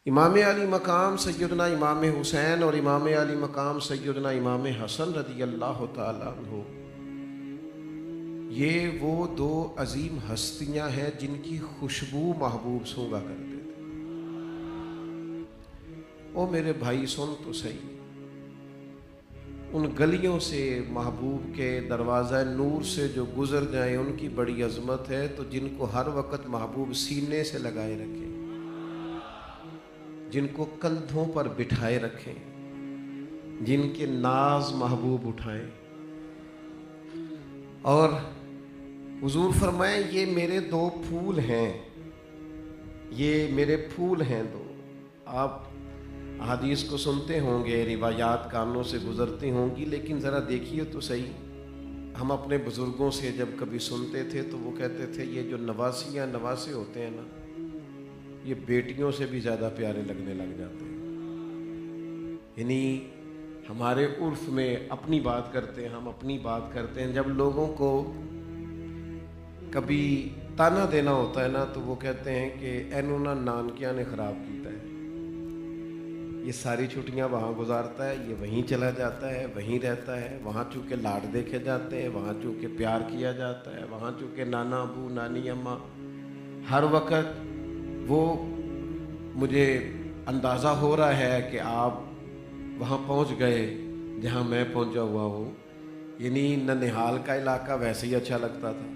امام علی مقام سیدنا امام حسین اور امام علی مقام سیدنا امام حسن رضی اللہ تعالیٰ عنہ، یہ وہ دو عظیم ہستیاں ہیں جن کی خوشبو محبوب سونگا کرتے تھے۔ او میرے بھائی سن تو صحیح، ان گلیوں سے محبوب کے دروازہ نور سے جو گزر جائیں ان کی بڑی عظمت ہے، تو جن کو ہر وقت محبوب سینے سے لگائے رکھیں، جن کو کندھوں پر بٹھائے رکھیں، جن کے ناز محبوب اٹھائیں، اور حضور فرمائیں یہ میرے دو پھول ہیں، یہ میرے پھول ہیں دو۔ آپ حدیث کو سنتے ہوں گے، روایات کانوں سے گزرتی ہوں گی، لیکن ذرا دیکھیے تو صحیح، ہم اپنے بزرگوں سے جب کبھی سنتے تھے تو وہ کہتے تھے یہ جو نواسیاں نواسے ہوتے ہیں نا، یہ بیٹیوں سے بھی زیادہ پیارے لگنے لگ جاتے ہیں۔ یعنی ہمارے عرف میں اپنی بات کرتے ہیں، ہم اپنی بات کرتے ہیں، جب لوگوں کو کبھی تانا دینا ہوتا ہے نا تو وہ کہتے ہیں کہ اینو نا نانکیاں نے خراب کیتا ہے، یہ ساری چھٹیاں وہاں گزارتا ہے، یہ وہیں چلا جاتا ہے، وہیں رہتا ہے، وہاں چونکہ لاڈ دیکھے جاتے ہیں، وہاں چونکہ پیار کیا جاتا ہے، وہاں چونکہ نانا ابو نانی اماں ہر وقت، وہ مجھے اندازہ ہو رہا ہے کہ آپ وہاں پہنچ گئے جہاں میں پہنچا ہوا ہوں۔ یعنی ننہال کا علاقہ ویسے ہی اچھا لگتا تھا،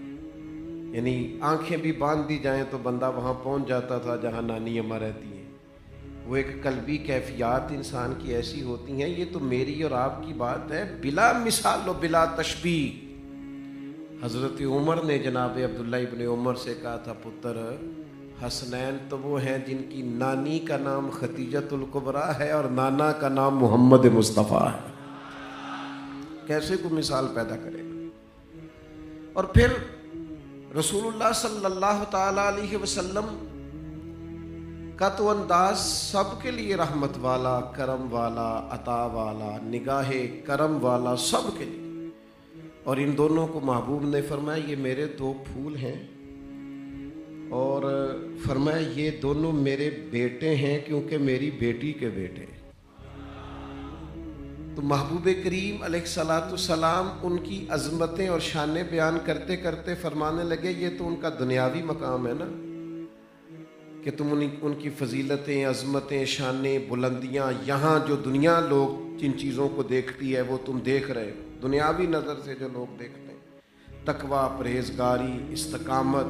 یعنی آنکھیں بھی باندھ دی جائیں تو بندہ وہاں پہنچ جاتا تھا جہاں نانی اماں رہتی ہیں۔ وہ ایک قلبی کیفیات انسان کی ایسی ہوتی ہیں، یہ تو میری اور آپ کی بات ہے بلا مثال و بلا تشبیہ۔ حضرت عمر نے جناب عبداللہ ابن عمر سے کہا تھا، پتر حسنین تو وہ ہیں جن کی نانی کا نام ختیجۃ الکبریٰ ہے اور نانا کا نام محمد مصطفیٰ ہے۔ کیسے کوئی مثال پیدا کرے گا؟ اور پھر رسول اللہ صلی اللہ تعالی علیہ وسلم کا تو انداز سب کے لیے رحمت والا، کرم والا، عطا والا، نگاہ کرم والا، سب کے لیے، اور ان دونوں کو محبوب نے فرمایا یہ میرے دو پھول ہیں، اور فرمایا یہ دونوں میرے بیٹے ہیں کیونکہ میری بیٹی کے بیٹے ہیں۔ تو محبوب کریم علیہ الصلاۃ والسلام ان کی عظمتیں اور شانیں بیان کرتے کرتے فرمانے لگے یہ تو ان کا دنیاوی مقام ہے نا، کہ تم ان کی فضیلتیں، عظمتیں، شانیں، بلندیاں یہاں جو دنیا لوگ جن چیزوں کو دیکھتی ہے وہ تم دیکھ رہے ہو، دنیاوی نظر سے جو لوگ دیکھتے ہیں، تقویٰ، پرہیزگاری، استقامت،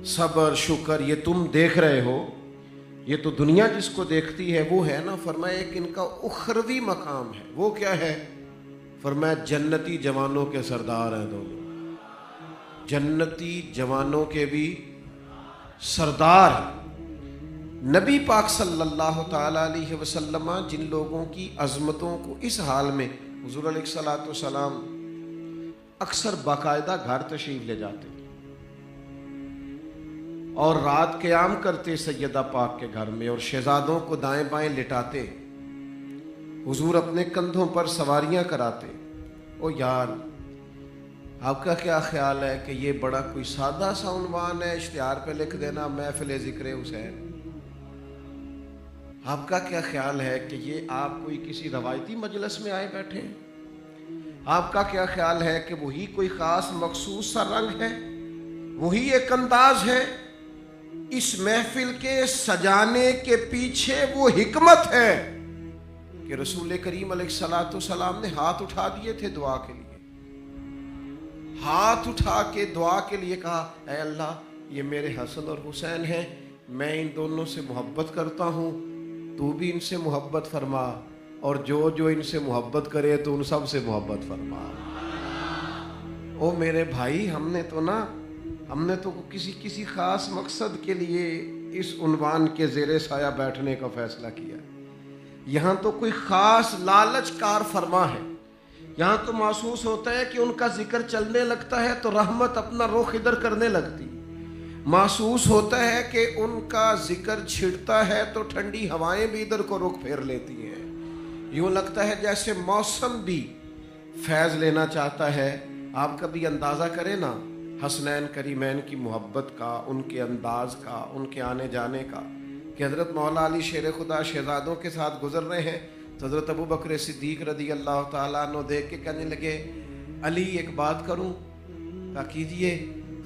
صبر، شکر، یہ تم دیکھ رہے ہو، یہ تو دنیا جس کو دیکھتی ہے وہ ہے نا۔ فرمایا ایک ان کا اخروی مقام ہے، وہ کیا ہے؟ فرمایا جنتی جوانوں کے سردار ہیں دونوں، جنتی جوانوں کے بھی سردار۔ نبی پاک صلی اللہ تعالی علیہ وسلم جن لوگوں کی عظمتوں کو اس حال میں، حضور علیہ الصلاۃ والسلام اکثر باقاعدہ گھر تشریف لے جاتے اور رات قیام کرتے سیدہ پاک کے گھر میں، اور شہزادوں کو دائیں بائیں لٹاتے، حضور اپنے کندھوں پر سواریاں کراتے۔ او یار، آپ کا کیا خیال ہے کہ یہ بڑا کوئی سادہ سا عنوان ہے اشتہار پہ لکھ دینا، محفل ذکر حسین؟ آپ کا کیا خیال ہے کہ یہ آپ کوئی کسی روایتی مجلس میں آئے بیٹھے ہیں؟ آپ کا کیا خیال ہے کہ وہی کوئی خاص مخصوص سا رنگ ہے، وہی ایک انداز ہے؟ اس محفل کے سجانے کے پیچھے وہ حکمت ہے کہ رسول کریم علیہ الصلاۃ والسلام نے ہاتھ اٹھا دیے تھے دعا کے لیے، ہاتھ اٹھا کے دعا کے لیے کہا اے اللہ یہ میرے حسن اور حسین ہیں، میں ان دونوں سے محبت کرتا ہوں، تو بھی ان سے محبت فرما، اور جو جو ان سے محبت کرے تو ان سب سے محبت فرما۔ او میرے بھائی، ہم نے تو کسی خاص مقصد کے لیے اس عنوان کے زیر سایہ بیٹھنے کا فیصلہ کیا۔ یہاں تو کوئی خاص لالچ کار فرما ہے، یہاں تو محسوس ہوتا ہے کہ ان کا ذکر چلنے لگتا ہے تو رحمت اپنا رخ ادھر کرنے لگتی، محسوس ہوتا ہے کہ ان کا ذکر چھڑتا ہے تو ٹھنڈی ہوائیں بھی ادھر کو رخ پھیر لیتی ہیں، یوں لگتا ہے جیسے موسم بھی فیض لینا چاہتا ہے۔ آپ کبھی اندازہ کریں نا حسنین کریمین کی محبت کا، ان کے انداز کا، ان کے آنے جانے کا، کہ حضرت مولا علی شیر خدا شہزادوں کے ساتھ گزر رہے ہیں تو حضرت ابو بکر صدیق رضی اللہ تعالیٰ عنہ دیکھ کے کہنے لگے علی ایک بات کروں؟ کہا کیجئے۔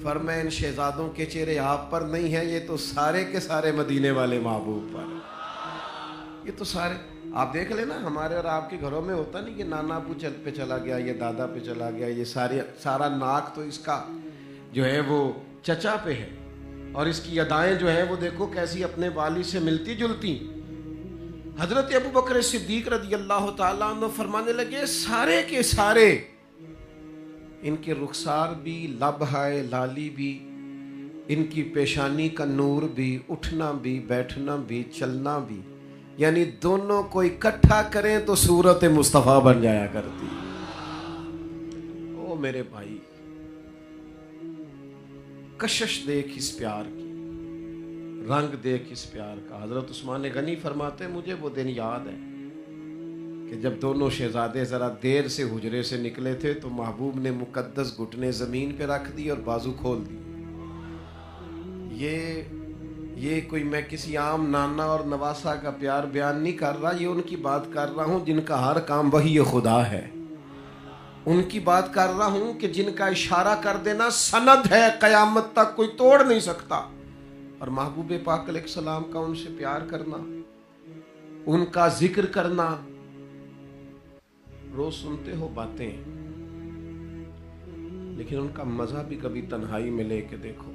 فرمایا ان شہزادوں کے چہرے آپ پر نہیں ہیں، یہ تو سارے کے سارے مدینے والے محبوب پر، یہ تو سارے۔ آپ دیکھ لیں نا، ہمارے اور آپ کے گھروں میں ہوتا نہیں کہ نانا ابو پہ چلا گیا، یہ دادا پہ چلا گیا، یہ سارا ناک تو اس کا جو ہے وہ چچا پہ ہے، اور اس کی ادائیں جو ہیں وہ دیکھو کیسی اپنے والد سے ملتی جلتی۔ حضرت ابو بکر صدیق رضی اللہ تعالیٰ عنہ فرمانے لگے سارے کے سارے، ان کے رخسار بھی، لبہائے لالی بھی، ان کی پیشانی کا نور بھی، اٹھنا بھی، بیٹھنا بھی، چلنا بھی، یعنی دونوں کو اکٹھا کریں تو صورت مصطفیٰ بن جایا کرتی۔ او میرے بھائی، کشش دیکھ اس پیار کی، رنگ دیکھ اس پیار کا۔ حضرت عثمان غنی فرماتے مجھے وہ دن یاد ہے کہ جب دونوں شہزادے ذرا دیر سے حجرے سے نکلے تھے تو محبوب نے مقدس گھٹنے زمین پہ رکھ دی اور بازو کھول دی۔ یہ کوئی میں کسی عام نانا اور نواسا کا پیار بیان نہیں کر رہا، یہ ان کی بات کر رہا ہوں جن کا ہر کام وحی خدا ہے، ان کی بات کر رہا ہوں کہ جن کا اشارہ کر دینا سند ہے، قیامت تک کوئی توڑ نہیں سکتا۔ اور محبوب پاک علیہ السلام کا ان سے پیار کرنا، ان کا ذکر کرنا، روز سنتے ہو باتیں، لیکن ان کا مزہ بھی کبھی تنہائی میں لے کے دیکھو،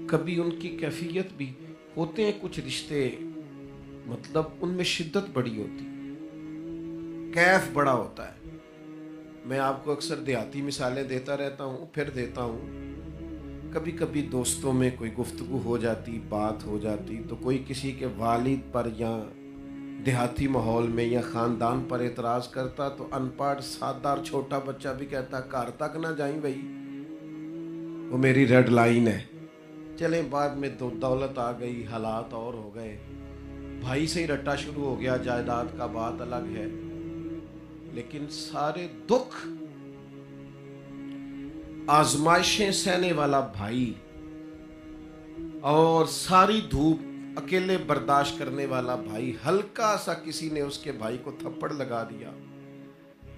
کبھی ان کی کیفیت بھی ہوتے ہیں کچھ رشتے، مطلب ان میں شدت بڑی ہوتی، کیف بڑا ہوتا ہے۔ میں آپ کو اکثر دیہاتی مثالیں دیتا رہتا ہوں، پھر دیتا ہوں۔ کبھی کبھی دوستوں میں کوئی گفتگو ہو جاتی، بات ہو جاتی، تو کوئی کسی کے والد پر یا دیہاتی ماحول میں یا خاندان پر اعتراض کرتا تو ان پڑھ سادہ اور چھوٹا بچہ بھی کہتا گھر تک نہ جائیں بھائی، وہ میری ریڈ لائن ہے۔ چلیں بعد میں دولت آ گئی، حالات اور ہو گئے، بھائی سے ہی رٹا شروع ہو گیا، جائیداد کا بات الگ ہے، لیکن سارے دکھ آزمائشیں سہنے والا بھائی اور ساری دھوپ اکیلے برداشت کرنے والا بھائی، ہلکا سا کسی نے اس کے بھائی کو تھپڑ لگا دیا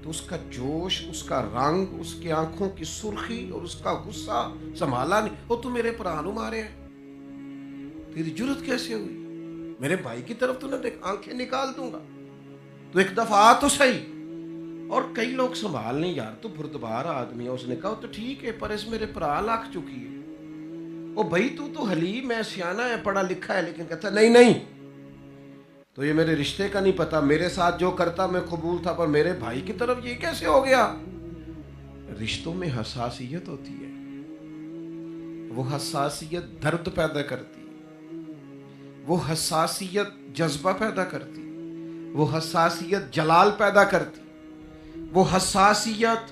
تو اس کا جوش، اس کا رنگ، اس کی آنکھوں کی سرخی اور اس کا غصہ سنبھالا نہیں۔ وہ تو میرے پرانو مارے ہیں، تیری جرت کیسے ہوئی؟ میرے بھائی کی طرف تو نہ دیکھ، آنکھیں نکال دوں گا، تو ایک دفعہ آ تو صحیح۔ اور کئی لوگ سنبھال نہیں، یار تو بردبار آدمی ہے، اس نے کہا تو ٹھیک ہے پر اس میرے پرا لگ چکی ہے، وہ بھائی تو حلیم ہے، سیانہ ہے، پڑھا لکھا ہے، لیکن کہتا نہیں تو یہ میرے رشتے کا نہیں پتا، میرے ساتھ جو کرتا میں قبول تھا، پر میرے بھائی کی طرف یہ کیسے ہو گیا؟ رشتوں میں حساسیت ہوتی ہے، وہ حساسیت درد پیدا کرتی، وہ حساسیت جذبہ پیدا کرتی، وہ حساسیت جلال پیدا کرتی، وہ حساسیت،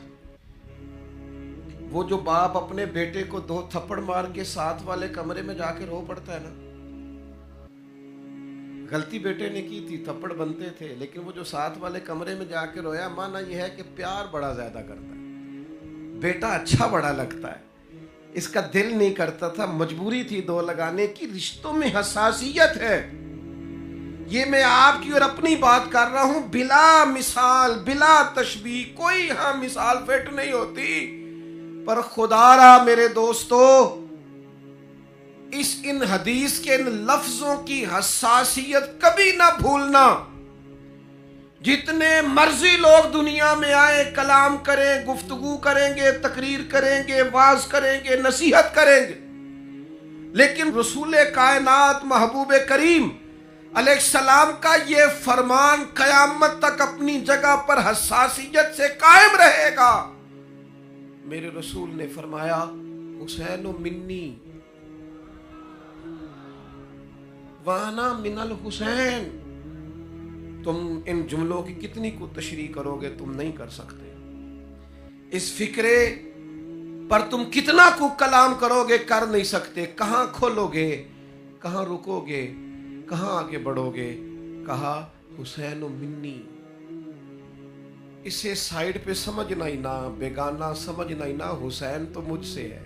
وہ جو باپ اپنے بیٹے کو 2 تھپڑ مار کے ساتھ والے کمرے میں جا کے رو پڑتا ہے نا، غلطی بیٹے نے کی تھی، تھپڑ بنتے تھے، لیکن وہ جو ساتھ والے کمرے میں جا کے رویا، مانا یہ ہے کہ پیار بڑا زیادہ کرتا ہے، بیٹا اچھا بڑا لگتا ہے، اس کا دل نہیں کرتا تھا، مجبوری تھی 2 لگانے کی۔ رشتوں میں حساسیت ہے، یہ میں آپ کی اور اپنی بات کر رہا ہوں، بلا مثال، بلا تشبیہ، کوئی ہاں مثال فٹ نہیں ہوتی، پر خدا را میرے دوستو، ان حدیث کے ان لفظوں کی حساسیت کبھی نہ بھولنا۔ جتنے مرضی لوگ دنیا میں آئے، کلام کریں، گفتگو کریں گے، تقریر کریں گے، واعظ کریں گے، نصیحت کریں گے، لیکن رسول کائنات محبوب کریم علیہ السلام کا یہ فرمان قیامت تک اپنی جگہ پر حساسیت سے قائم رہے گا۔ میرے رسول نے فرمایا حسین منی وانا من الحسین۔ تم ان جملوں کی کتنی کو تشریح کرو گے، تم نہیں کر سکتے۔ اس فکرے پر تم کتنا کو کلام کرو گے، کر نہیں سکتے۔ کہاں کھولو گے، کہاں رکو گے، کہاں آگے بڑھو گے؟ کہا حسین منی۔ اسے سائیڈ پہ سمجھنا ہی نہ، بیگانہ سمجھنا ہی نہ، حسین تو مجھ سے ہے،